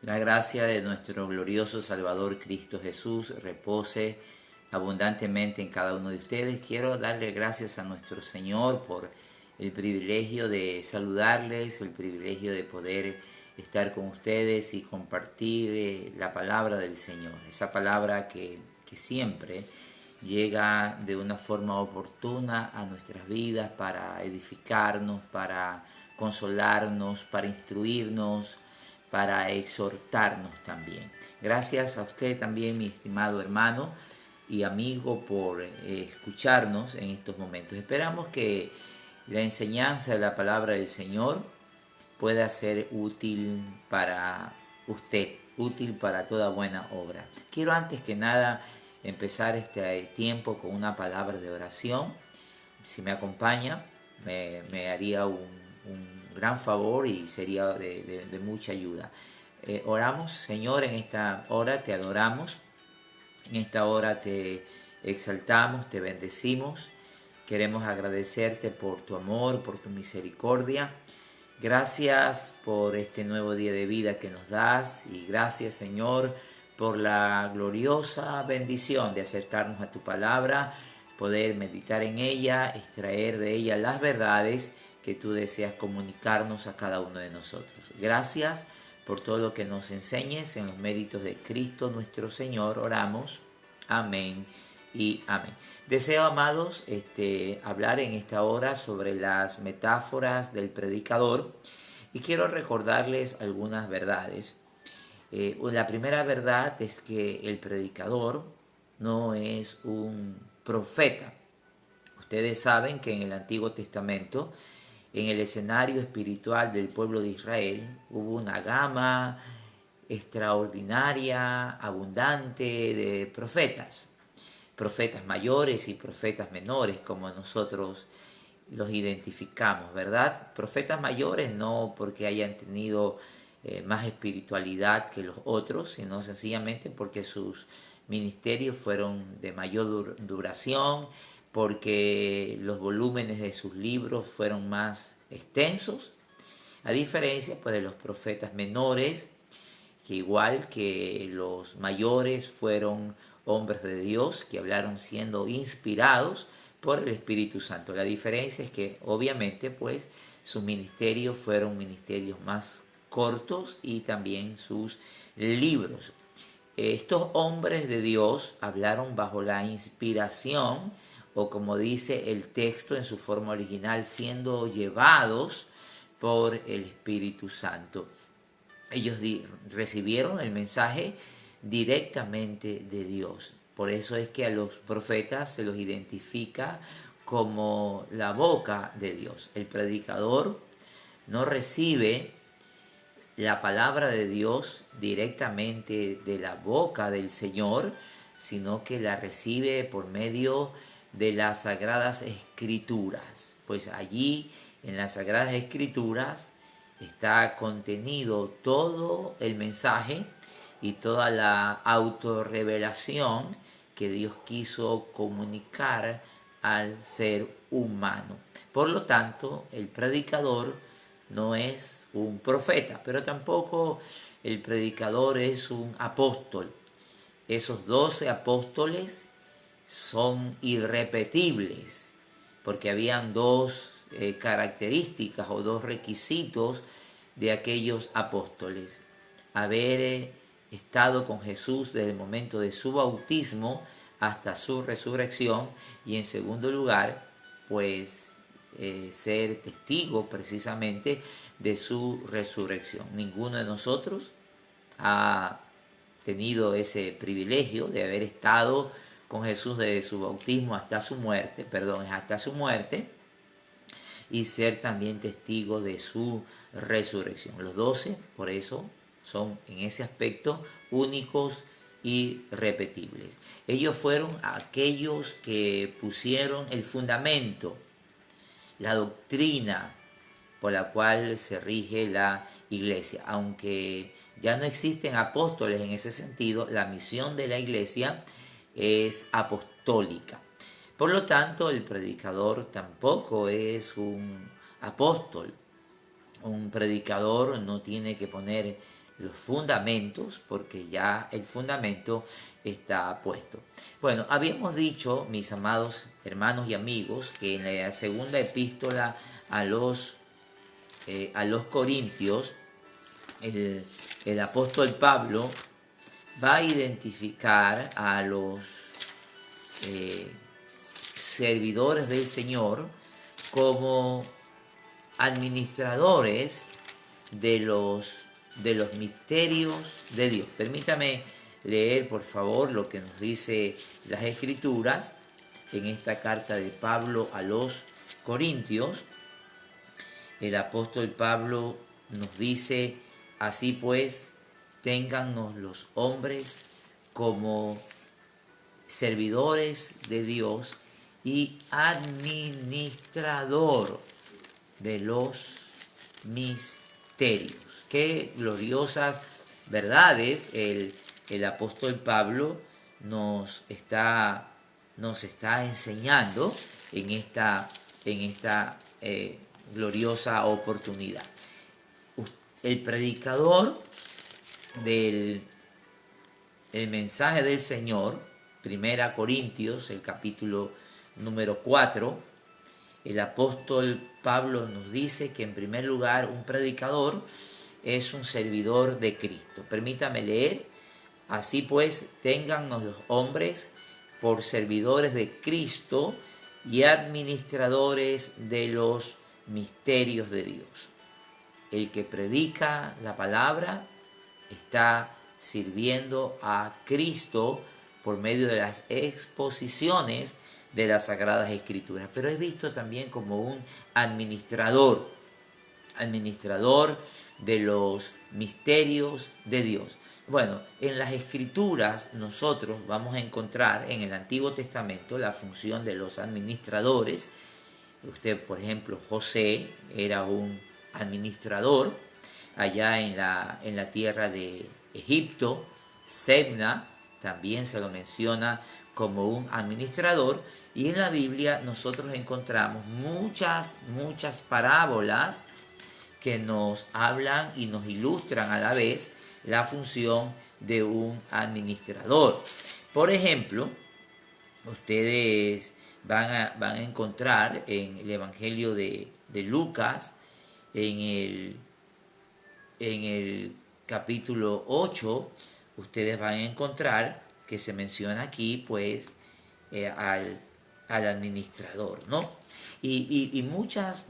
La gracia de nuestro glorioso Salvador Cristo Jesús repose abundantemente en cada uno de ustedes. Quiero darle gracias a nuestro Señor por el privilegio de saludarles, el privilegio de poder estar con ustedes y compartir la palabra del Señor. Esa palabra que siempre llega de una forma oportuna a nuestras vidas para edificarnos, para consolarnos, para instruirnos, para exhortarnos también. Gracias a usted también, mi estimado hermano y amigo, por escucharnos en estos momentos. Esperamos que la enseñanza de la palabra del Señor pueda ser útil para usted, útil para toda buena obra. Quiero antes que nada empezar este tiempo con una palabra de oración. Si me acompaña, me haría un gran favor y sería de mucha ayuda. Oramos, Señor, en esta hora te adoramos, en esta hora te exaltamos, te bendecimos. Queremos agradecerte por tu amor, por tu misericordia. Gracias por este nuevo día de vida que nos das y gracias, Señor, por la gloriosa bendición de acercarnos a tu palabra, poder meditar en ella, extraer de ella las verdades que tú deseas comunicarnos a cada uno de nosotros. Gracias por todo lo que nos enseñes en los méritos de Cristo nuestro Señor. Oramos. Amén y amén. Deseo, amados, hablar en esta hora sobre las metáforas del predicador y quiero recordarles algunas verdades. La primera verdad es que el predicador no es un profeta. Ustedes saben que en el Antiguo Testamento, en el escenario espiritual del pueblo de Israel, hubo una gama extraordinaria, abundante de profetas. Profetas mayores y profetas menores, como nosotros los identificamos, ¿verdad? Profetas mayores no porque hayan tenido más espiritualidad que los otros, sino sencillamente porque sus ministerios fueron de mayor duración, porque los volúmenes de sus libros fueron más extensos, a diferencia pues, de los profetas menores, que igual que los mayores fueron hombres de Dios que hablaron siendo inspirados por el Espíritu Santo. La diferencia es que obviamente pues sus ministerios fueron ministerios más cortos y también sus libros. Estos hombres de Dios hablaron bajo la inspiración o como dice el texto en su forma original, siendo llevados por el Espíritu Santo. Ellos recibieron el mensaje directamente de Dios. Por eso es que a los profetas se los identifica como la boca de Dios. El predicador no recibe la palabra de Dios directamente de la boca del Señor, sino que la recibe por medio de las Sagradas Escrituras. Pues allí en las Sagradas Escrituras está contenido todo el mensaje y toda la autorrevelación que Dios quiso comunicar al ser humano. Por lo tanto, el predicador no es un profeta, pero tampoco el predicador es un apóstol. Esos 12 apóstoles son irrepetibles, porque habían dos características o dos requisitos de aquellos apóstoles. Haber estado con Jesús desde el momento de su bautismo hasta su resurrección y en segundo lugar, pues ser testigo precisamente de su resurrección. Ninguno de nosotros ha tenido ese privilegio de haber estado con Jesús desde su bautismo hasta su muerte, hasta su muerte, y ser también testigo de su resurrección. Los 12, por eso, son en ese aspecto únicos y repetibles. Ellos fueron aquellos que pusieron el fundamento, la doctrina por la cual se rige la iglesia. Aunque ya no existen apóstoles en ese sentido, la misión de la iglesia es apostólica. Por lo tanto, el predicador tampoco es un apóstol. Un predicador no tiene que poner los fundamentos, porque ya el fundamento está puesto. Bueno, habíamos dicho, mis amados hermanos y amigos, que en la segunda epístola a los Corintios, el apóstol Pablo va a identificar a los servidores del Señor como administradores de los misterios de Dios. Permítame leer, por favor, lo que nos dice las Escrituras en esta carta de Pablo a los Corintios. El apóstol Pablo nos dice: así pues, téngannos los hombres como servidores de Dios y administrador de los misterios. Qué gloriosas verdades el apóstol Pablo nos está enseñando en esta gloriosa oportunidad. El predicador del mensaje del Señor, 1 Corintios, el capítulo número 4, el apóstol Pablo nos dice que en primer lugar un predicador es un servidor de Cristo. Permítame leer: así pues, téngannos los hombres por servidores de Cristo y administradores de los misterios de Dios. El que predica la palabra está sirviendo a Cristo por medio de las exposiciones de las Sagradas Escrituras, pero es visto también como un administrador de los misterios de Dios. Bueno, en las Escrituras nosotros vamos a encontrar en el Antiguo Testamento la función de los administradores. Usted, por ejemplo, José era un administrador allá en la tierra de Egipto. Sebna también se lo menciona como un administrador, y en la Biblia nosotros encontramos muchas parábolas que nos hablan y nos ilustran a la vez la función de un administrador. Por ejemplo, ustedes van a encontrar en el Evangelio de Lucas, en el capítulo 8, ustedes van a encontrar que se menciona aquí pues al administrador, ¿no? Y muchas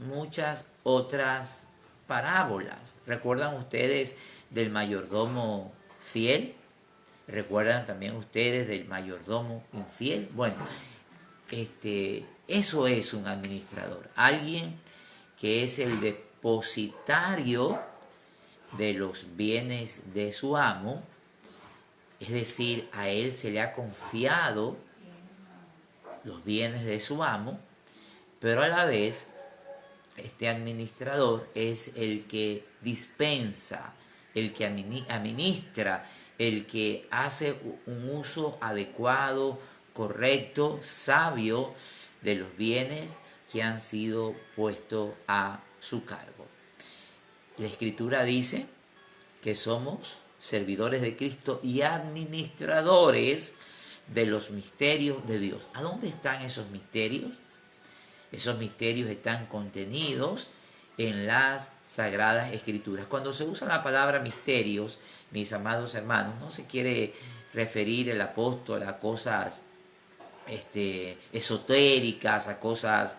otras parábolas. ¿Recuerdan ustedes del mayordomo fiel? ¿Recuerdan también ustedes del mayordomo infiel? Bueno, eso es un administrador, alguien que es el depositario de los bienes de su amo, es decir, a él se le ha confiado los bienes de su amo, pero a la vez este administrador es el que dispensa, el que administra, el que hace un uso adecuado, correcto, sabio de los bienes que han sido puestos a su cargo. La Escritura dice que somos servidores de Cristo y administradores de los misterios de Dios. ¿A dónde están esos misterios? Esos misterios están contenidos en las Sagradas Escrituras. Cuando se usa la palabra misterios, mis amados hermanos, no se quiere referir el apóstol a cosas esotéricas, a cosas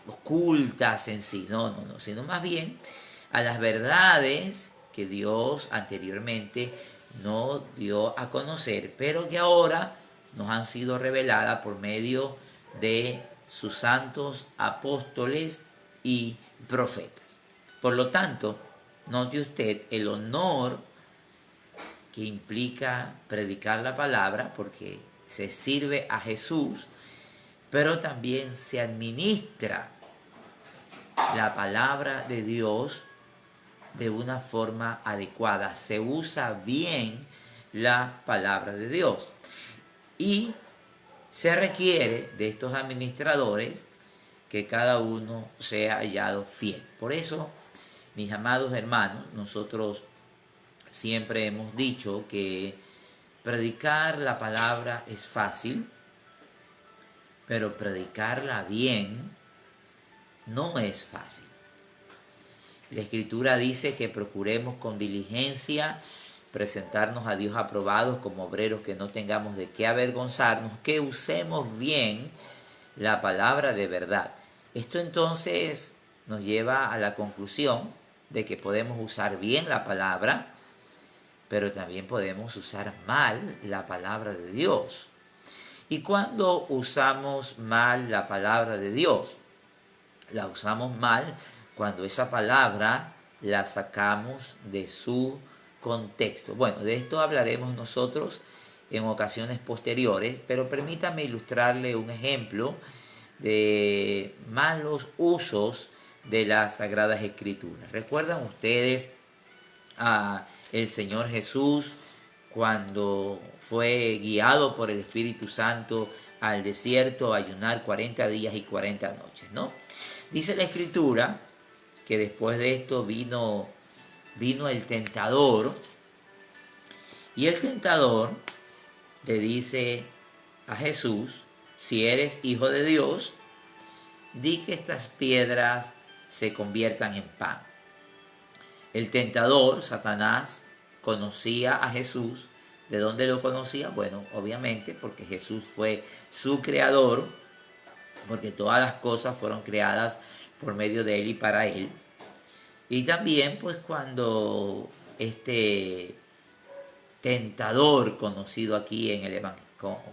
ocultas en sí, no, sino más bien a las verdades que Dios anteriormente nos dio a conocer, pero que ahora nos han sido reveladas por medio de sus santos apóstoles y profetas. Por lo tanto, note usted el honor que implica predicar la palabra, porque se sirve a Jesús, pero también se administra la palabra de Dios de una forma adecuada. Se usa bien la palabra de Dios. Y se requiere de estos administradores que cada uno sea hallado fiel. Por eso Mis amados hermanos, nosotros siempre hemos dicho que predicar la palabra es fácil, pero predicarla bien no es fácil. La Escritura dice que procuremos con diligencia presentarnos a Dios aprobados como obreros, que no tengamos de qué avergonzarnos, que usemos bien la palabra de verdad. Esto entonces nos lleva a la conclusión de que podemos usar bien la palabra, pero también podemos usar mal la palabra de Dios. ¿Y cuando usamos mal la palabra de Dios? La usamos mal cuando esa palabra la sacamos de su contexto. Bueno, de esto hablaremos nosotros en ocasiones posteriores, pero permítame ilustrarle un ejemplo de malos usos de las Sagradas Escrituras. ¿Recuerdan ustedes a el Señor Jesús cuando fue guiado por el Espíritu Santo al desierto a ayunar 40 días y 40 noches, ¿no? Dice la Escritura que después de esto vino el tentador, y el tentador le dice a Jesús: si eres hijo de Dios, di que estas piedras se conviertan en pan. El tentador, Satanás, conocía a Jesús. ¿De dónde lo conocía? Bueno, obviamente porque Jesús fue su creador, porque todas las cosas fueron creadas por medio de él y para él. Y también pues cuando este tentador, conocido aquí en el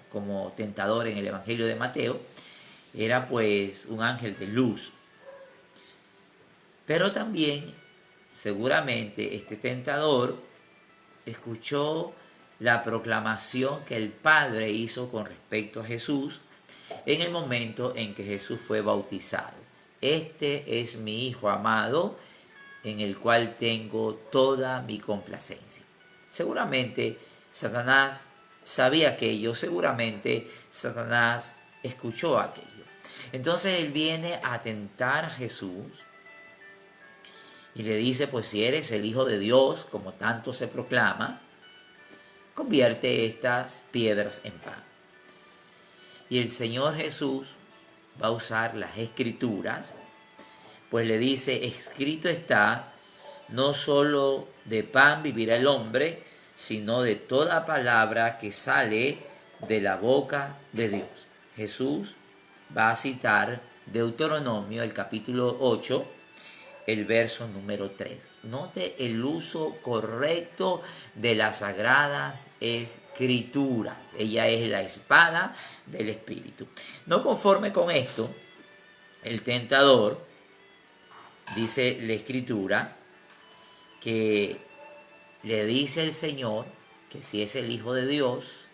como tentador en el Evangelio de Mateo, era pues un ángel de luz. Pero también seguramente este tentador escuchó la proclamación que el Padre hizo con respecto a Jesús en el momento en que Jesús fue bautizado. Este es mi Hijo amado, en el cual tengo toda mi complacencia. Seguramente Satanás sabía aquello, seguramente Satanás escuchó aquello. Entonces él viene a tentar a Jesús y le dice: pues si eres el Hijo de Dios, como tanto se proclama, convierte estas piedras en pan. Y el Señor Jesús va a usar las Escrituras, pues le dice: escrito está, no solo de pan vivirá el hombre, sino de toda palabra que sale de la boca de Dios. Jesús va a citar Deuteronomio, el capítulo 8, el verso número 3. Note el uso correcto de las Sagradas Escrituras. Ella es la espada del Espíritu. No conforme con esto, el tentador, dice la Escritura, que le dice el Señor que si es el Hijo de Dios,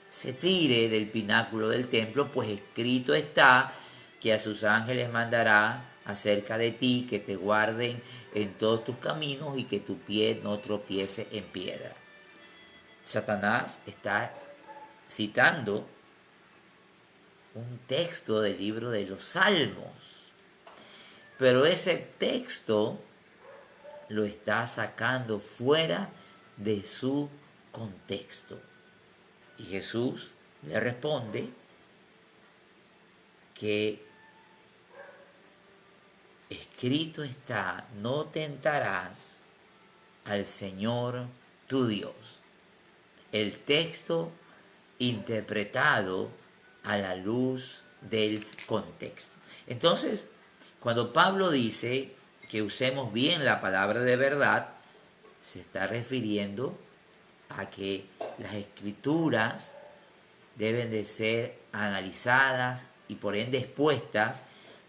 se tire del pináculo del templo, pues escrito está que a sus ángeles mandará acerca de ti, que te guarden en todos tus caminos y que tu pie no tropiece en piedra. Satanás está citando un texto del libro de los Salmos, pero ese texto lo está sacando fuera de su contexto. Y Jesús le responde que escrito está: no tentarás al Señor tu Dios. El texto interpretado a la luz del contexto. Entonces, cuando Pablo dice que usemos bien la palabra de verdad, se está refiriendo a que las Escrituras deben de ser analizadas y por ende expuestas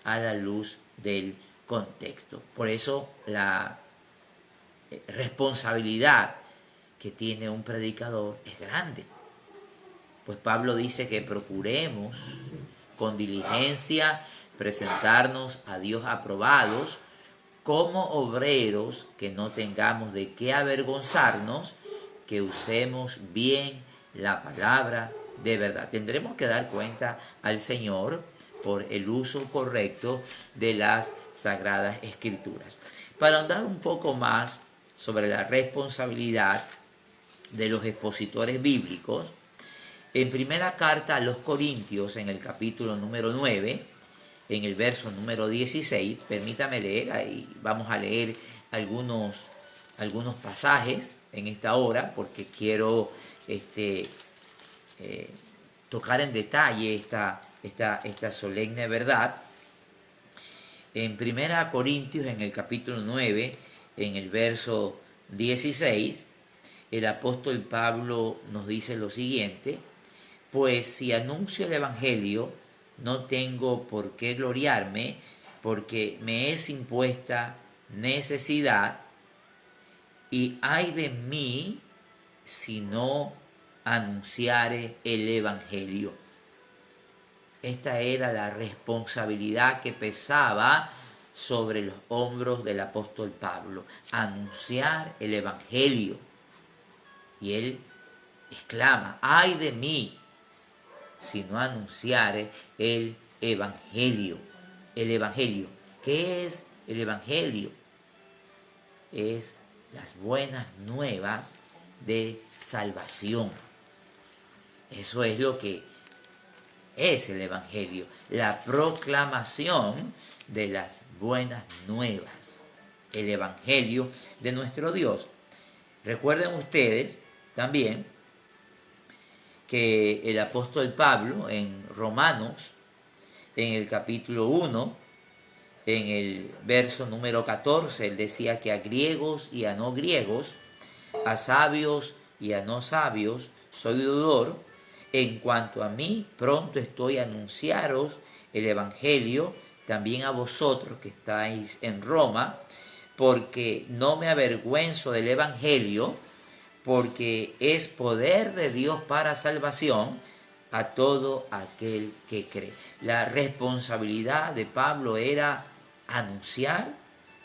a la luz del contexto. Por eso la responsabilidad que tiene un predicador es grande. Pues Pablo dice que procuremos con diligencia presentarnos a Dios aprobados como obreros, que no tengamos de qué avergonzarnos, que usemos bien la palabra de verdad. Tendremos que dar cuenta al Señor por el uso correcto de las Sagradas Escrituras. Para ahondar un poco más sobre la responsabilidad de los expositores bíblicos, en primera carta a los Corintios, en el capítulo número 9, en el verso número 16, permítame leer, ahí vamos a leer algunos pasajes en esta hora, porque quiero tocar en detalle esta solemne verdad. En primera Corintios, en el capítulo 9, en el verso 16, el apóstol Pablo nos dice lo siguiente: pues si anuncio el Evangelio, no tengo por qué gloriarme, porque me es impuesta necesidad, y ay de mí si no anunciare el Evangelio. Esta era la responsabilidad que pesaba sobre los hombros del apóstol Pablo, anunciar el Evangelio. Y él exclama: ay de mí si no anunciare el Evangelio. El Evangelio. ¿Qué es el Evangelio? Es las buenas nuevas de salvación. Eso es lo que es el Evangelio, la proclamación de las buenas nuevas, el Evangelio de nuestro Dios. Recuerden ustedes también que el apóstol Pablo en Romanos, en el capítulo 1, en el verso número 14, él decía que a griegos y a no griegos, a sabios y a no sabios, soy deudor. En cuanto a mí, pronto estoy a anunciaros el Evangelio, también a vosotros que estáis en Roma, porque no me avergüenzo del Evangelio, porque es poder de Dios para salvación a todo aquel que cree. La responsabilidad de Pablo era anunciar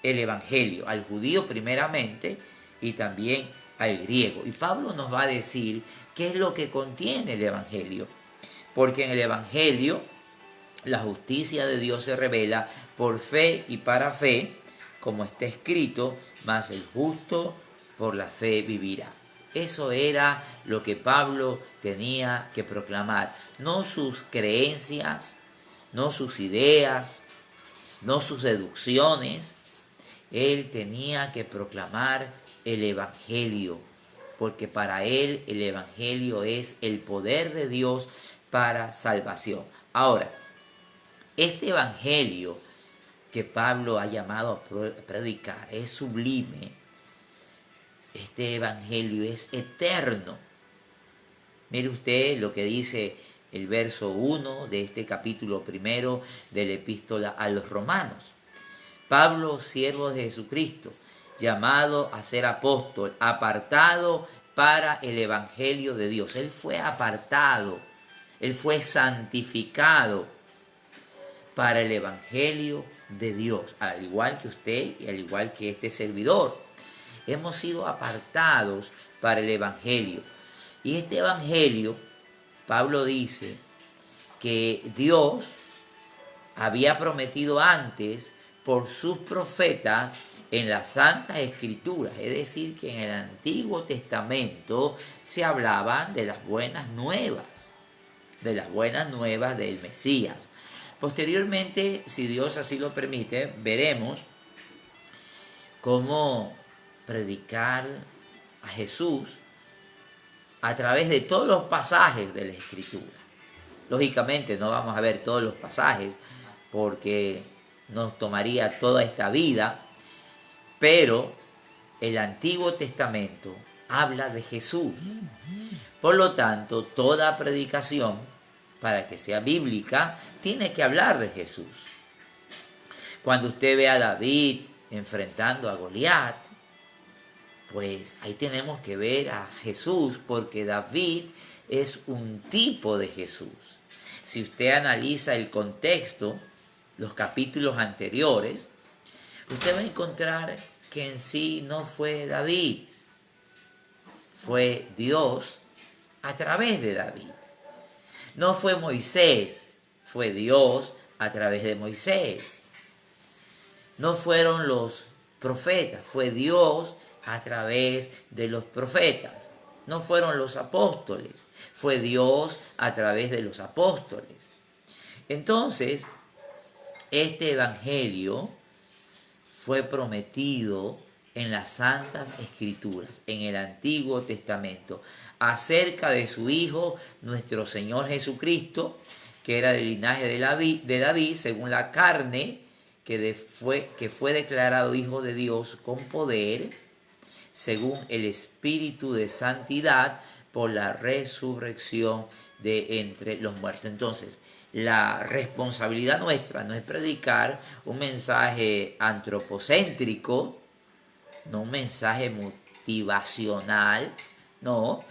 el Evangelio al judío primeramente y también al griego. Y Pablo nos va a decir qué es lo que contiene el Evangelio. Porque en el Evangelio la justicia de Dios se revela por fe y para fe, como está escrito: mas el justo por la fe vivirá. Eso era lo que Pablo tenía que proclamar. No sus creencias, no sus ideas, no sus deducciones. Él tenía que proclamar el Evangelio, porque para él el Evangelio es el poder de Dios para salvación. Ahora, este Evangelio que Pablo ha llamado a predicar es sublime. Este Evangelio es eterno. Mire usted lo que dice el verso 1 de este capítulo primero de la epístola a los Romanos. Pablo, siervo de Jesucristo, llamado a ser apóstol, apartado para el Evangelio de Dios. Él fue apartado, él fue santificado para el Evangelio de Dios, al igual que usted y al igual que este servidor. Hemos sido apartados para el Evangelio. Y este Evangelio, Pablo dice que Dios había prometido antes por sus profetas en las Santas Escrituras. Es decir, que en el Antiguo Testamento se hablaban de las buenas nuevas del Mesías. Posteriormente, si Dios así lo permite, veremos cómo predicar a Jesús a través de todos los pasajes de la Escritura. Lógicamente no vamos a ver todos los pasajes porque nos tomaría toda esta vida, pero el Antiguo Testamento habla de Jesús. Por lo tanto, toda predicación, para que sea bíblica, tiene que hablar de Jesús. Cuando usted ve a David enfrentando a Goliat, pues ahí tenemos que ver a Jesús, porque David es un tipo de Jesús. Si usted analiza el contexto, los capítulos anteriores, usted va a encontrar que en sí no fue David, fue Dios a través de David. No fue Moisés, fue Dios a través de Moisés. No fueron los profetas, fue Dios a través de los profetas. No fueron los apóstoles, fue Dios a través de los apóstoles. Entonces, este evangelio fue prometido en las Santas Escrituras, en el Antiguo Testamento, acerca de su Hijo, nuestro Señor Jesucristo, que era del linaje de David, según la carne, que fue declarado Hijo de Dios con poder, según el Espíritu de Santidad, por la resurrección de entre los muertos. Entonces, la responsabilidad nuestra no es predicar un mensaje antropocéntrico, no un mensaje motivacional, no,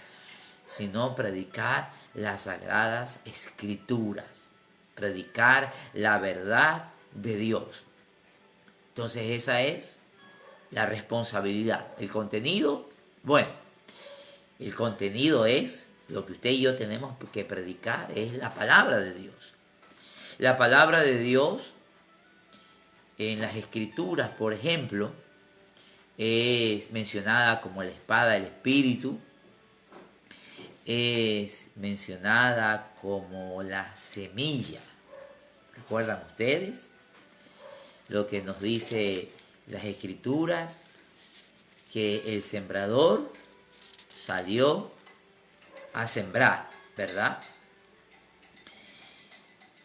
sino predicar las sagradas escrituras, predicar la verdad de Dios. Entonces esa es la responsabilidad. El contenido, bueno, el contenido es lo que usted y yo tenemos que predicar, es la palabra de Dios. La palabra de Dios en las escrituras, por ejemplo, es mencionada como la espada del Espíritu, es mencionada como la semilla. ¿Recuerdan ustedes lo que nos dice las escrituras? Que el sembrador salió a sembrar, ¿verdad?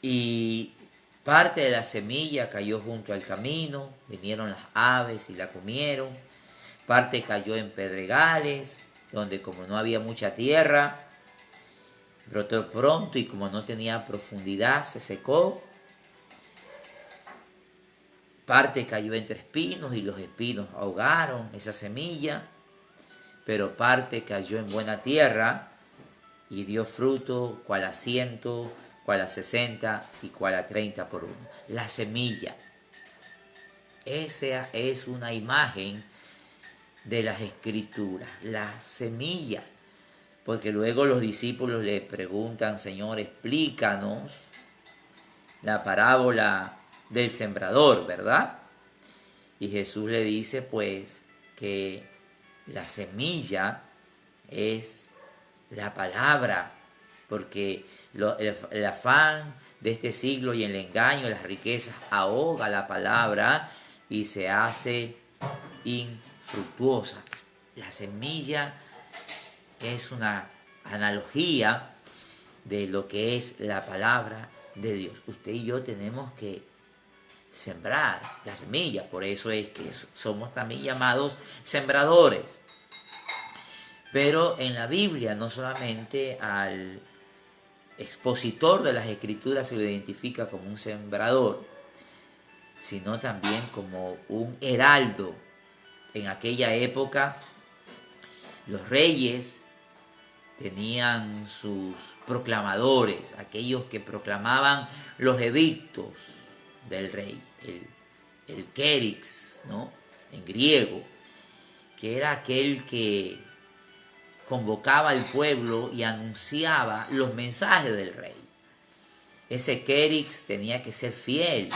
Y parte de la semilla cayó junto al camino, vinieron las aves y la comieron. Parte cayó en pedregales, donde como no había mucha tierra, brotó pronto y como no tenía profundidad, se secó. Parte cayó entre espinos y los espinos ahogaron esa semilla, pero parte cayó en buena tierra y dio fruto, cual a 100, cual a 60 y cual a 30 por uno. La semilla. Esa es una imagen de las escrituras, la semilla. Porque luego los discípulos le preguntan, Señor, explícanos la parábola del sembrador, ¿verdad? Y Jesús le dice, pues, que la semilla es la palabra, porque el afán de este siglo y el engaño, las riquezas, ahoga la palabra y se hace infructuosa. La semilla es una analogía de lo que es la palabra de Dios. Usted y yo tenemos que sembrar la semilla, por eso es que somos también llamados sembradores. Pero en la Biblia no solamente al expositor de las escrituras se lo identifica como un sembrador, sino también como un heraldo. En aquella época los reyes tenían sus proclamadores, aquellos que proclamaban los edictos del rey, el kérix, ¿no? En griego, que era aquel que convocaba al pueblo y anunciaba los mensajes del rey. Ese kérix tenía que ser fiel,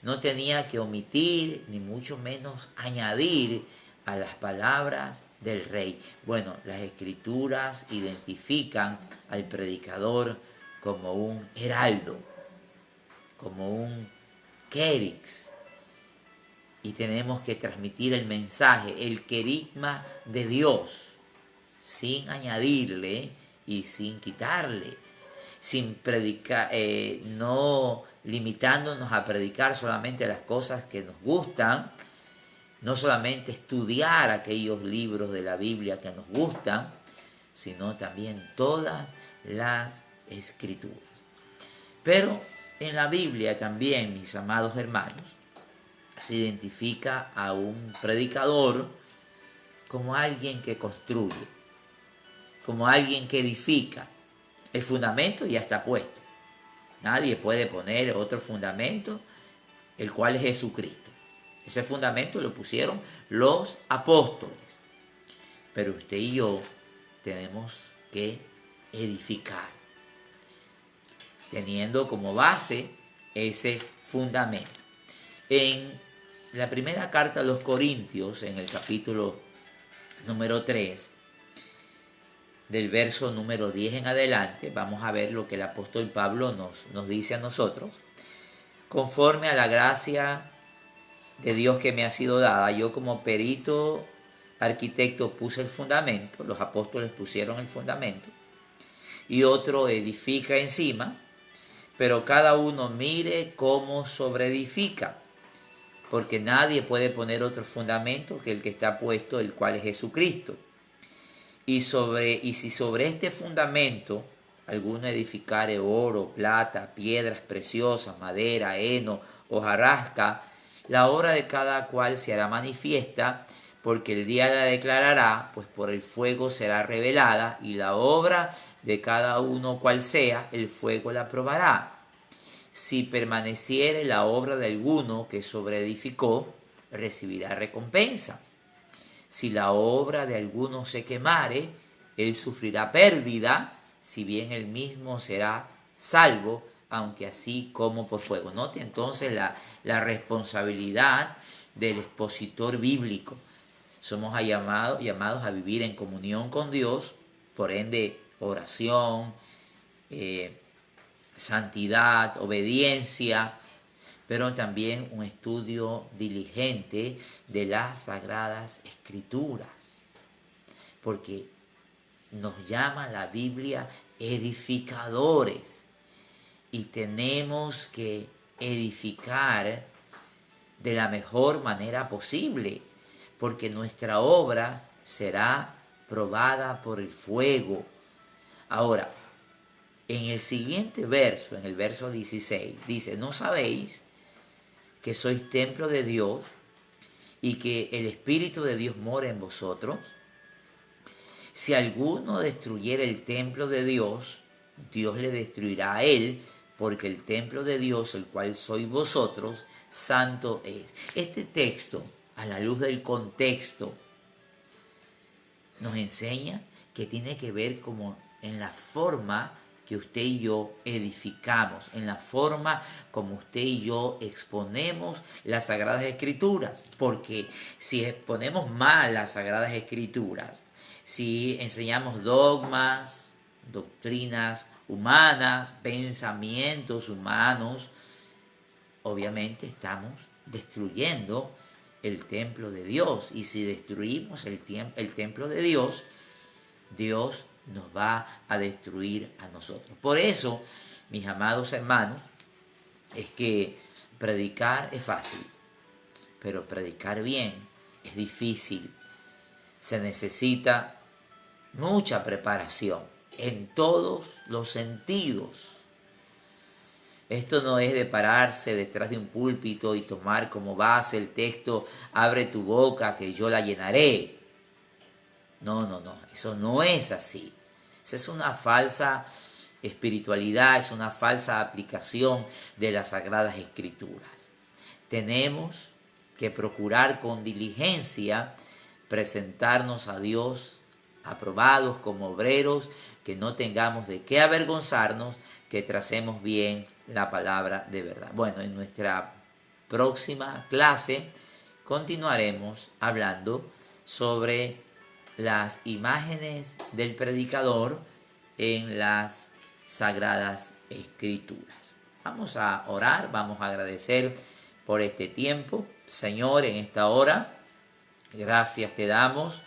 no tenía que omitir ni mucho menos añadir a las palabras del rey. Bueno, las escrituras identifican al predicador como un heraldo, como un kérix, y tenemos que transmitir el mensaje, el querigma de Dios, sin añadirle y sin quitarle, sin predicar, no limitándonos a predicar solamente las cosas que nos gustan, no solamente estudiar aquellos libros de la Biblia que nos gustan, sino también todas las escrituras. Pero en la Biblia también, mis amados hermanos, se identifica a un predicador como alguien que construye, como alguien que edifica. El fundamento ya está puesto. Nadie puede poner otro fundamento, el cual es Jesucristo. Ese fundamento lo pusieron los apóstoles. Pero usted y yo tenemos que edificar, teniendo como base ese fundamento. En la primera carta a los Corintios, en el capítulo número 3, del verso número 10 en adelante, vamos a ver lo que el apóstol Pablo nos dice a nosotros. Conforme a la gracia de Dios que me ha sido dada, yo como perito arquitecto puse el fundamento, los apóstoles pusieron el fundamento, y otro edifica encima, pero cada uno mire cómo sobreedifica, porque nadie puede poner otro fundamento que el que está puesto, el cual es Jesucristo. Y si sobre este fundamento alguno edificare oro, plata, piedras preciosas, madera, heno, hojarasca, la obra de cada cual se hará manifiesta, porque el día la declarará, pues por el fuego será revelada, y la obra de cada uno cual sea, el fuego la probará. Si permaneciere la obra de alguno que sobreedificó, recibirá recompensa. Si la obra de alguno se quemare, él sufrirá pérdida, si bien él mismo será salvo, aunque así como por fuego. Note entonces la responsabilidad del expositor bíblico. Somos llamados a vivir en comunión con Dios, por ende oración, santidad, obediencia, pero también un estudio diligente de las Sagradas Escrituras, porque nos llama la Biblia edificadores y tenemos que edificar de la mejor manera posible, porque nuestra obra será probada por el fuego. Ahora, en el siguiente verso, en el verso 16, dice, ¿no sabéis que sois templo de Dios y que el Espíritu de Dios mora en vosotros? Si alguno destruyera el templo de Dios, Dios le destruirá a él, porque el templo de Dios, el cual sois vosotros, santo es. Este texto, a la luz del contexto, nos enseña que tiene que ver como en la forma que usted y yo edificamos, en la forma como usted y yo exponemos las Sagradas Escrituras. Porque si exponemos mal las Sagradas Escrituras, si enseñamos dogmas, doctrinas humanas, pensamientos humanos, obviamente estamos destruyendo el templo de Dios. Y si destruimos el templo de Dios, Dios nos va a destruir a nosotros. Por eso, mis amados hermanos, es que predicar es fácil, pero predicar bien es difícil. Se necesita mucha preparación en todos los sentidos. Esto no es de pararse detrás de un púlpito y tomar como base el texto, abre tu boca que yo la llenaré. No, eso no es así. Esa es una falsa espiritualidad, es una falsa aplicación de las Sagradas Escrituras. Tenemos que procurar con diligencia presentarnos a Dios aprobados como obreros, que no tengamos de qué avergonzarnos, que tracemos bien la palabra de verdad. Bueno, en nuestra próxima clase continuaremos hablando sobre las imágenes del predicador en las Sagradas Escrituras. Vamos a orar, vamos a agradecer por este tiempo. Señor, en esta hora, gracias te damos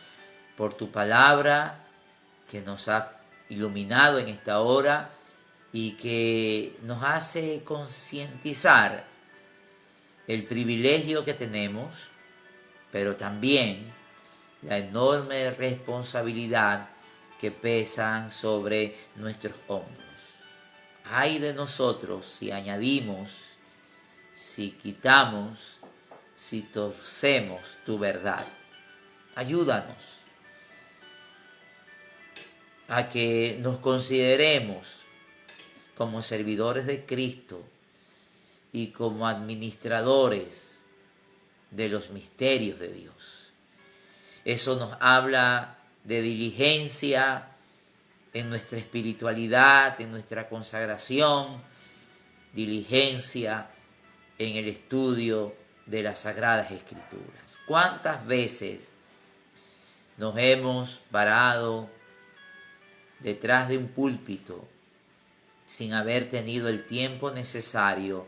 por tu palabra que nos ha iluminado en esta hora y que nos hace concientizar el privilegio que tenemos, pero también la enorme responsabilidad que pesan sobre nuestros hombros. Ay de nosotros si añadimos, si quitamos, si torcemos tu verdad. Ayúdanos a que nos consideremos como servidores de Cristo y como administradores de los misterios de Dios. Eso nos habla de diligencia en nuestra espiritualidad, en nuestra consagración, diligencia en el estudio de las Sagradas Escrituras. ¿Cuántas veces nos hemos parado detrás de un púlpito sin haber tenido el tiempo necesario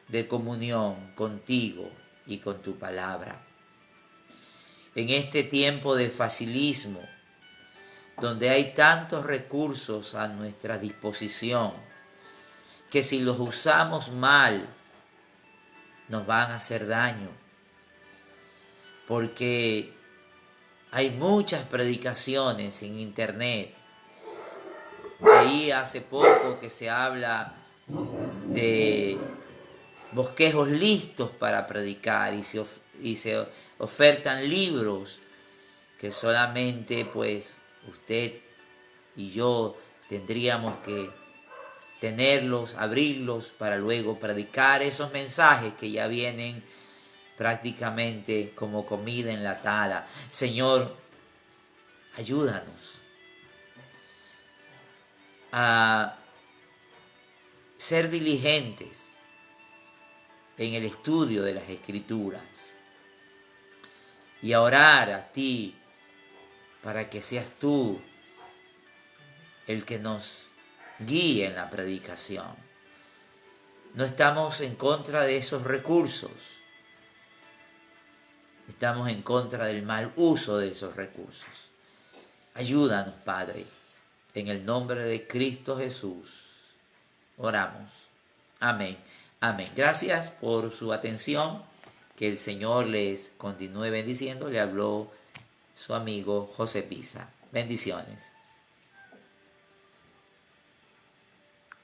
de comunión contigo y con tu palabra? En este tiempo de facilismo, donde hay tantos recursos a nuestra disposición, que si los usamos mal, nos van a hacer daño. Porque hay muchas predicaciones en internet. Ahí hace poco que se habla de bosquejos listos para predicar y se ofertan libros que solamente pues usted y yo tendríamos que tenerlos, abrirlos para luego predicar esos mensajes que ya vienen prácticamente como comida enlatada. Señor, ayúdanos a ser diligentes en el estudio de las Escrituras y a orar a ti para que seas tú el que nos guíe en la predicación. No estamos en contra de esos recursos, estamos en contra del mal uso de esos recursos. Ayúdanos, Padre, en el nombre de Cristo Jesús. Oramos. Amén. Amén. Gracias por su atención. Que el Señor les continúe bendiciendo. Le habló su amigo José Pisa. Bendiciones.